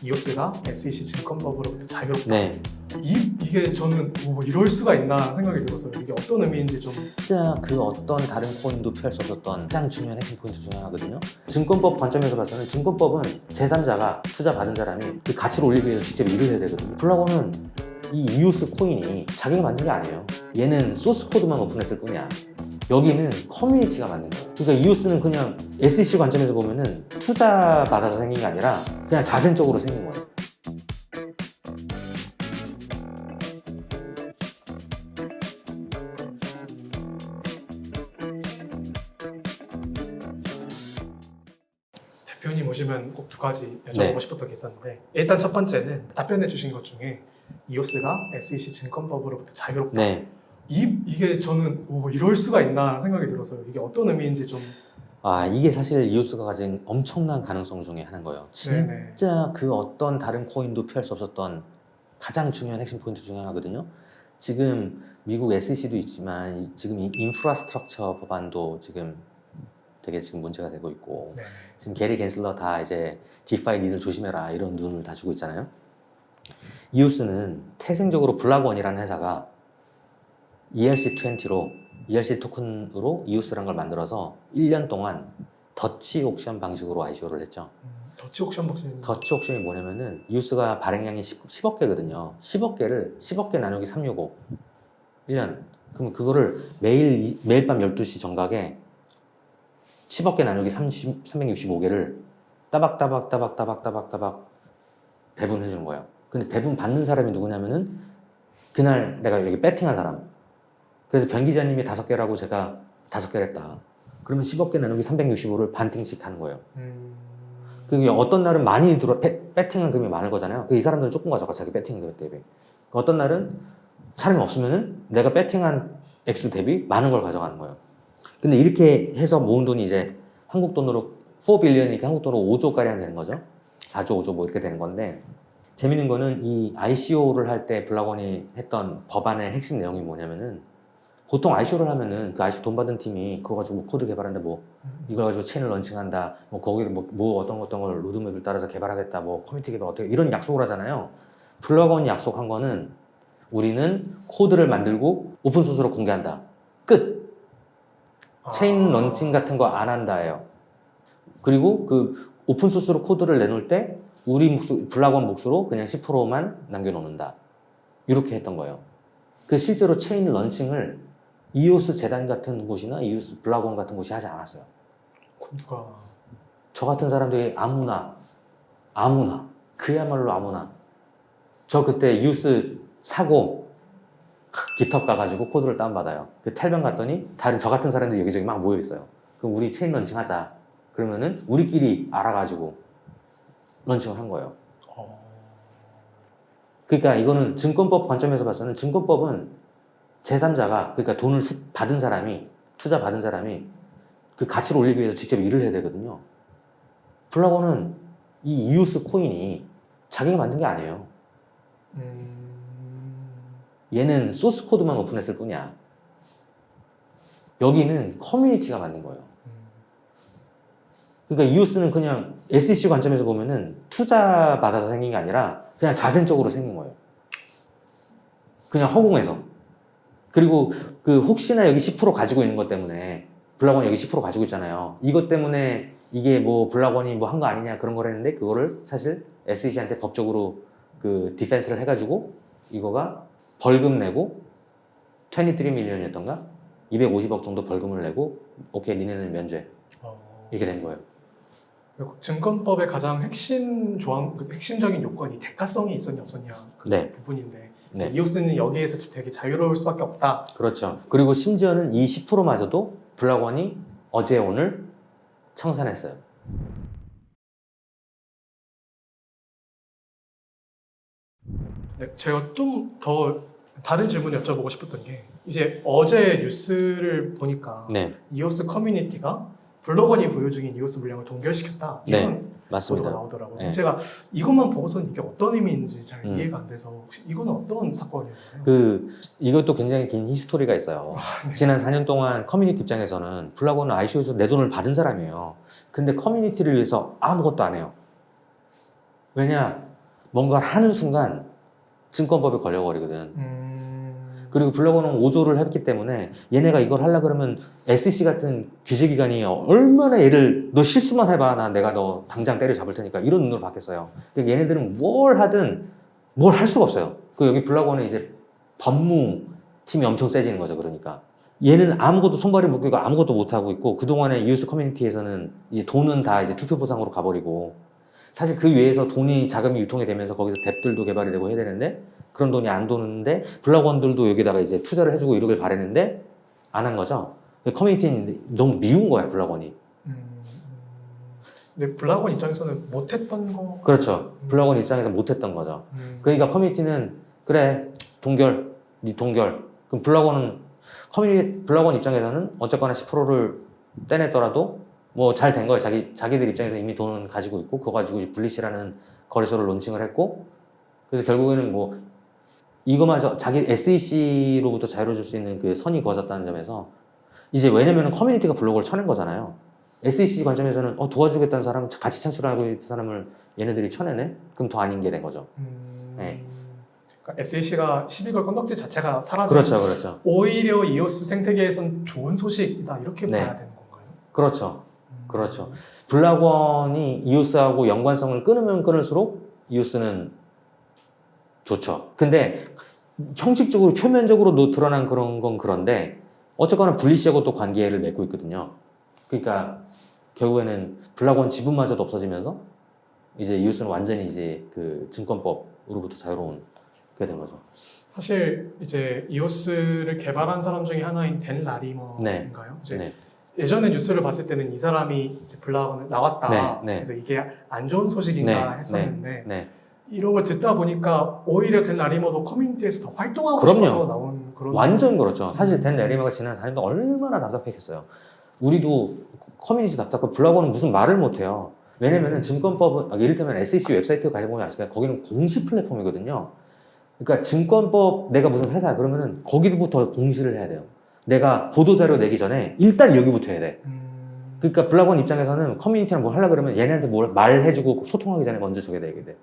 이오스가 SEC 증권법으로부터 자유롭다. 네. 이게 저는 뭐 이럴 수가 있나 생각이 들어서요. 이게 어떤 의미인지 좀. 진짜 그 어떤 다른 코인도 피할 수 없었던 가장 중요한 핵심 포인트 중 하나거든요. 증권법 관점에서 봐서는 증권법은 제3자가 투자 받은 사람이 그 가치를 올리기 위해서 직접 일을 해야 되거든요. 플라곤은 이 이오스 코인이 자기가 만든 게 아니에요. 얘는 소스 코드만 오픈했을 뿐이야. 여기는 커뮤니티가 만든 거예요. 그러니까 이오스는 그냥 SEC 관점에서 보면은 투자 받아서 생긴 게 아니라 그냥 자생적으로 생긴 거예요. 대표님 오시면 꼭 두 가지 여쭤보고 네. 싶었던 게 있었는데, 일단 첫 번째는 답변해 주신 것 중에 이오스가 SEC 증권법으로부터 자유롭다. 네. 이게 저는 뭐 이럴 수가 있나 생각이 들어서요. 이게 어떤 의미인지 좀. 이게 사실 이오스가 가진 엄청난 가능성 중에 하나인 거예요. 네네. 진짜 그 어떤 다른 코인도 피할 수 없었던 가장 중요한 핵심 포인트 중에 하나거든요. 지금 미국 SEC도 있지만 지금 이 인프라스트럭처 법안도 지금 되게 지금 문제가 되고 있고, 네. 지금 게리 겐슬러 다 이제 디파이 니들 조심해라 이런 눈을 다 주고 있잖아요. 이오스는 태생적으로 블락원이라는 회사가 ERC20로 ERC 토큰으로 이오스라는 걸 만들어서 1년 동안 더치 옥션 방식으로 ICO를 했죠. 더치 옥션 박사님. 더치 옥션이 뭐냐면은 이오스가 발행량이 10억 개거든요. 10억 개를 10억 개 나누기 365 1년. 그럼 그거를 매일 밤 12시 정각에 10억 개 나누기 365개를 따박따박 배분해 주는 거예요. 근데 배분 받는 사람이 누구냐면은 그날 내가 여기 배팅한 사람. 그래서 변 기자님이 5개라고 제가 5개를 했다. 그러면 10억 개 나누기 365를 반띵씩 하는 거예요. 그게 어떤 날은 많이 배팅한 금액이 많을 거잖아요. 이 사람들은 조금 가져가, 자기 배팅한 금액 대비. 어떤 날은 사람이 없으면은 내가 배팅한 액수 대비 많은 걸 가져가는 거예요. 근데 이렇게 해서 모은 돈이 이제 한국 돈으로 4빌리언이니까 한국 돈으로 5조가량 되는 거죠. 4조, 5조 뭐 이렇게 되는 건데, 재밌는 거는 이 ICO를 할 때 블락원이 했던 법안의 핵심 내용이 뭐냐면은, 보통 ICO를 하면은 그 ICO 돈 받은 팀이 그거 가지고 뭐 코드 개발한다, 뭐 이걸 가지고 체인을 런칭한다, 뭐 거기를 뭐 어떤 걸 로드맵을 따라서 개발하겠다, 뭐 커뮤니티 개발 어떻게 이런 약속을 하잖아요. 블락원이 약속한 거는 우리는 코드를 만들고 오픈소스로 공개한다. 끝. 체인 런칭 같은 거 안 한다예요. 그리고 그 오픈소스로 코드를 내놓을 때 우리 블락원 몫으로 그냥 10%만 남겨놓는다. 이렇게 했던 거예요. 그 실제로 체인 런칭을 이오스 재단 같은 곳이나 이오스 블락원 같은 곳이 하지 않았어요. 그럼 누가? 저 같은 사람들이 아무나 그야말로 아무나 저 그때 이오스 사고 깃허브 가가지고 코드를 다운받아요. 그 텔병 갔더니 다른 저 같은 사람들이 여기저기 막 모여있어요. 그럼 우리 체인 런칭 하자. 그러면은 우리끼리 알아가지고 런칭을 한 거예요. 그러니까 이거는 증권법 관점에서 봐서는 증권법은 제3자가, 그러니까 돈을 받은 사람이, 투자 받은 사람이 그 가치를 올리기 위해서 직접 일을 해야 되거든요. 블락원은 이 이오스 코인이 자기가 만든 게 아니에요. 얘는 소스 코드만 오픈했을 뿐이야. 여기는 커뮤니티가 만든 거예요. 그러니까 이오스는 그냥 SEC 관점에서 보면은 투자 받아서 생긴 게 아니라 그냥 자생적으로 생긴 거예요. 그냥 허공에서. 그리고 그 혹시나 여기 10% 가지고 있는 것 때문에, 블락원이 여기 10% 가지고 있잖아요. 이것 때문에 이게 뭐 블락원이 뭐 한 거 아니냐 그런 걸 했는데, 그거를 사실 SEC한테 법적으로 그 디펜스를 해가지고 이거가 벌금 내고 23밀리언이었던가 250억 정도 벌금을 내고 오케이 니네는 면죄 이렇게 된 거예요. 증권법의 가장 핵심적인 요건이 대가성이 있었냐 없었냐 그 네. 부분인데, 네. 이오스는 여기에서 되게 자유로울 수밖에 없다. 그렇죠. 그리고 심지어는 이 10%마저도 블락원이 어제 오늘 청산했어요. 네, 제가 좀 더 다른 질문 여쭤보고 싶었던 게, 이제 어제 뉴스를 보니까 네, 이오스 커뮤니티가 블록원이 보유 중인 이오스 물량을 동결시켰다, 이런 맞습니다. 보도가 나오더라고요. 네. 제가 이것만 보고서는 이게 어떤 의미인지 잘 음. 이해가 안 돼서, 혹시 이거는 어떤 사건이에요? 이것도 굉장히 긴 히스토리가 있어요. 지난 4년 동안 커뮤니티 입장에서는 블락원은 ICO에서 내 돈을 받은 사람이에요. 근데 커뮤니티를 위해서 아무것도 안 해요. 왜냐? 뭔가를 하는 순간 증권법에 걸려버리거든. 그리고 블로거는 5조를 했기 때문에 얘네가 이걸 하려 그러면 SEC 같은 규제기관이 얼마나 얘를 너 실수만 해봐 내가 너 당장 때려잡을 테니까 이런 눈으로 받겠어요. 그러니까 얘네들은 뭘 하든 뭘 할 수가 없어요. 그 여기 블로거는 이제 법무팀이 엄청 세지는 거죠. 그러니까 얘는 아무것도 손발이 묶이고 아무것도 못 하고 있고 그동안에 이웃 커뮤니티에서는 이제 돈은 다 이제 투표 보상으로 가버리고 사실 그 외에서 돈이 자금이 유통이 되면서 거기서 뎁들도 개발이 되고 해야 되는데 그런 돈이 안 도는데 블락원들도 여기다가 이제 투자를 해주고 이러길 바랬는데 안 한 거죠. 커뮤니티는 너무 미운 거야 블락원이. 근데 블락원 입장에서는 못했던 거. 그렇죠. 블락원 입장에서 못했던 거죠. 그러니까 커뮤니티는 그래 동결, 네 동결. 그럼 블락원 입장에서는 어쨌거나 10%를 떼냈더라도 뭐 잘 된 거예요. 자기들 입장에서 이미 돈은 가지고 있고 그거 가지고 블리시라는 거래소를 론칭을 했고 그래서 결국에는 뭐 이거마저 자기 SEC로부터 자유로워질 수 있는 그 선이 그어졌다는 점에서 이제 왜냐면은 커뮤니티가 블로그를 쳐낸 거잖아요. SEC 관점에서는 도와주겠다는 사람, 같이 창출하고 있는 사람을 얘네들이 쳐내네? 그럼 더 아닌 게 된 거죠. 네. 그러니까 SEC가 12개월 건덕지 자체가 사라지고 그렇죠. 오히려 이오스 생태계에선 좋은 소식이다 이렇게 네. 봐야 되는 건가요? 그렇죠. 블락원이 이오스하고 연관성을 끊으면 끊을수록 이오스는 좋죠. 근데 형식적으로 표면적으로 드러난 그런 건 그런데 어쨌거나 블리시하고 또 관계를 맺고 있거든요. 그러니까 결국에는 블락원 지분마저도 없어지면서 이제 이웃은 완전히 이제 그 증권법으로부터 자유로운 게 된 거죠. 사실 이제 이오스를 개발한 사람 중에 하나인 댄 라리머인가요? 이제 예전에 뉴스를 봤을 때는 이 사람이 이제 블락원에 나왔다. 그래서 이게 안 좋은 소식인가 했었는데 이런 걸 듣다 보니까 오히려 댄 라리머도 커뮤니티에서 더 활동하고 싶어서 나온 그런 완전 그렇죠. 사실 댄 라리머가 지난 4년도 얼마나 답답했겠어요. 우리도 커뮤니티 답답하고 블락원은 무슨 말을 못해요. 왜냐면은 증권법은 이를테면 SEC 웹사이트 가보면 아시겠지만 거기는 공시 플랫폼이거든요. 그러니까 증권법 내가 무슨 회사야 그러면은 거기부터 공시를 해야 돼요. 내가 보도자료 내기 전에 일단 여기부터 해야 돼. 그러니까 블락원 입장에서는 커뮤니티랑 뭘 하려고 그러면 얘네한테 뭘 말해주고 소통하기 전에 먼저 저게 되게 돼.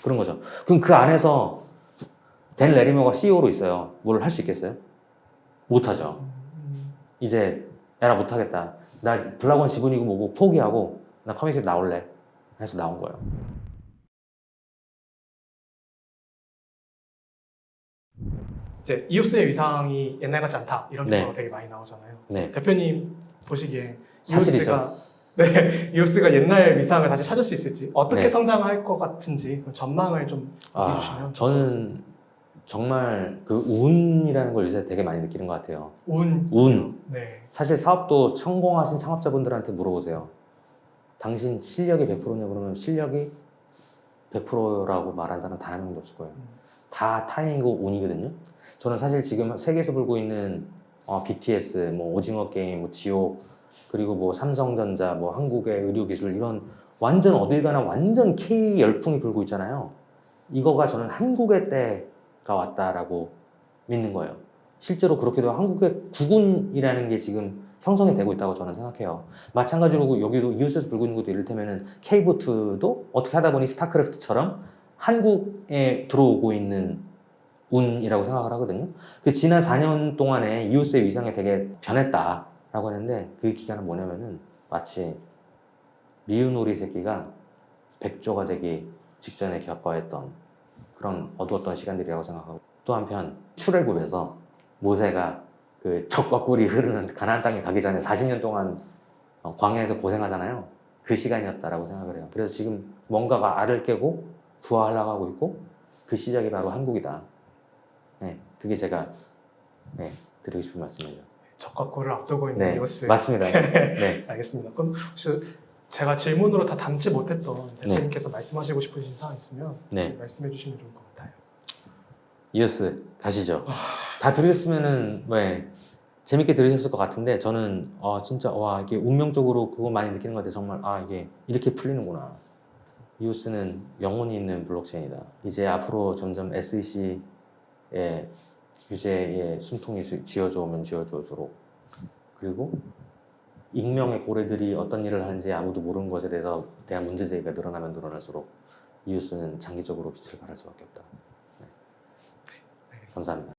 그런 거죠. 그럼 그 안에서 댄 레리머가 CEO로 있어요. 뭘 할 수 있겠어요? 못하죠. 이제 야, 나 못하겠다. 나 블락원 지분이고 뭐고 포기하고 나 커뮤니티 나올래. 해서 나온 거예요. 이제 이오스의 위상이 옛날 같지 않다 이런 평가가 되게 많이 나오잖아요. 대표님 보시기에 이오스가 옛날 위상을 다시 찾을 수 있을지 어떻게 성장할 것 같은지 전망을 좀 얘기해 주시면 저는 정말 그 운이라는 걸 요새 되게 많이 느끼는 것 같아요. 운. 사실 사업도 성공하신 창업자분들한테 물어보세요. 당신 실력이 100%냐 그러면 실력이 100%라고 말한 사람 단 한 명도 없을 거예요. 다 타이밍이고 운이거든요. 저는 사실 지금 세계에서 불고 있는 BTS, 뭐 오징어 게임, 뭐 지옥, 그리고 뭐 삼성전자, 뭐 한국의 의료기술 이런 완전 어딜 가나 완전 K 열풍이 불고 있잖아요. 이거가 저는 한국의 때가 왔다라고 믿는 거예요. 실제로 그렇게도 한국의 국운이라는 게 지금 형성이 되고 있다고 저는 생각해요. 마찬가지로 여기도 이웃에서 불고 있는 것도 이를테면은 K보트도 어떻게 하다 보니 스타크래프트처럼 한국에 들어오고 있는 운이라고 생각을 하거든요. 그 지난 4년 동안에 이웃의 위상이 되게 변했다라고 하는데 그 기간은 뭐냐면은 마치 미운 오리 새끼가 백조가 되기 직전에 겪어했던 그런 어두웠던 시간들이라고 생각하고 또 한편 출애굽에서 모세가 그 적과 꿀이 흐르는 가나안 땅에 가기 전에 40년 동안 광야에서 고생하잖아요. 그 시간이었다라고 생각을 해요. 그래서 지금 뭔가가 알을 깨고 부화하려고 하고 있고 그 시작이 바로 한국이다. 그게 제가 드리고 싶은 말씀이에요. 적과 꿀을 앞두고 있는 이오스. 맞습니다. 알겠습니다. 그럼 혹시 제가 질문으로 다 담지 못했던 대표님께서 말씀하시고 싶으신 사항 있으면 말씀해 주시면 좋을 것 같아요. 이오스 가시죠. 다 들으셨으면은 재밌게 들으셨을 것 같은데 저는 진짜 이게 운명적으로 그거 많이 느끼는 것 같아요. 정말 이게 이렇게 풀리는구나. 이오스는 영혼이 있는 블록체인이다. 이제 앞으로 점점 SEC의 규제의 숨통이 쥐어져 오면 쥐어져올수록 그리고 익명의 고래들이 어떤 일을 하는지 아무도 모르는 것에 대한 문제제기가 늘어나면 늘어날수록 이 뉴스는 장기적으로 빛을 발할 수밖에 없다. 네. 알겠습니다. 감사합니다.